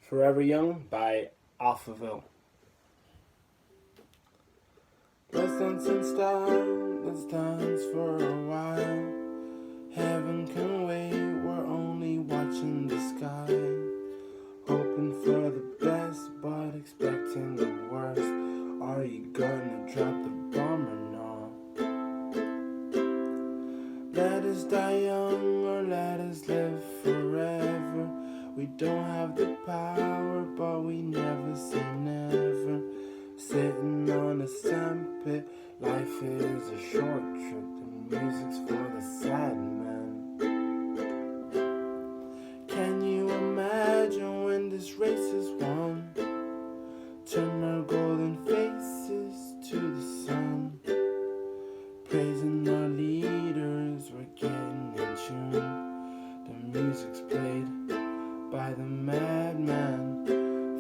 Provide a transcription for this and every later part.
Forever Young by Alphaville. Let's dance and start, let's dance for a while. Heaven can wait, we're only watching the sky. Hoping for the best, but expecting the worst. Are you gonna drop the bomb or not? Let us die young or let us live forever. We don't have the power, but we never say never. Sitting on a sandpit, life is a short trip. The music's for the sad man. Can you imagine when this race is won? Turn our golden faces to the sun. Praising our leaders, we're getting in tune. The music's played by the madman.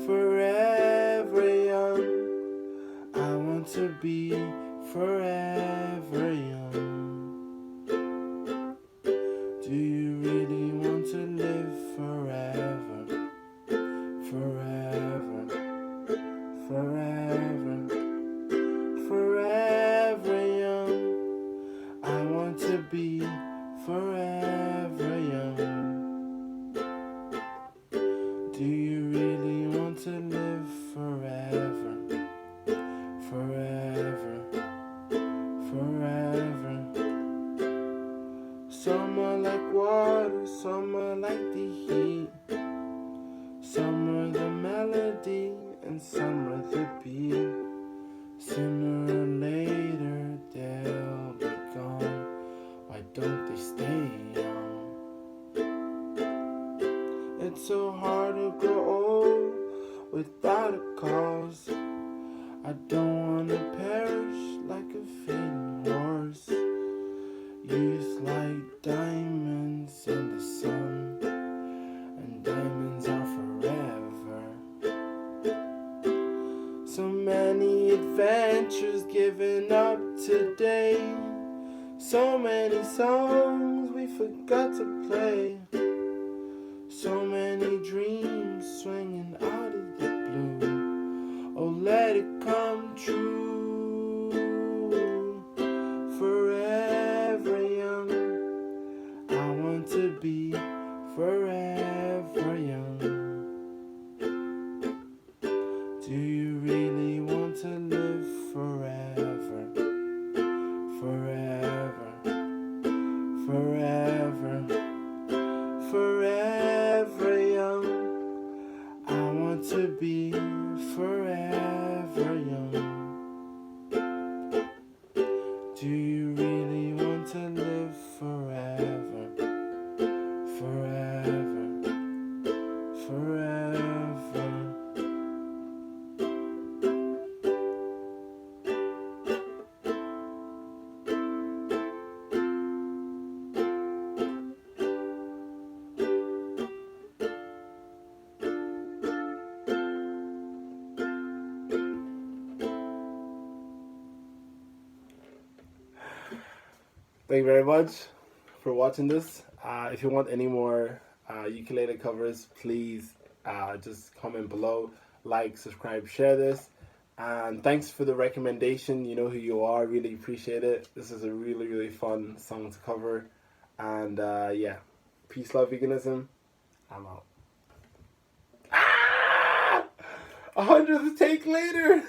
Forever young, I want to be forever young. Do you really want to live forever? Forever, forever, forever young. I want to be forever young. Do you really want to live forever? Forever, forever. Some are like water, some are like the heat. Some are the melody and some are the beat. Sooner or later they'll be gone. Why don't they stay young? It's so hard to grow old without a cause. I don't wanna perish like a fading horse. Youth like diamonds in the sun, and diamonds are forever. So many adventures given up today. So many songs we forgot to play. So many dreams swinging out of the blue. Oh, let it come true. Forever young, I want to be forever young. Do you really want to live forever? Forever, forever, forever young. I want to be forever young. Do you really want to live forever? Forever, forever. Thank you very much for watching this. If you want any more ukulele covers, please just comment below, like, subscribe, share this. And thanks for the recommendation. You know who you are. Really appreciate it. This is a really, really fun song to cover. And yeah, peace, love, veganism. I'm out. 100th take later.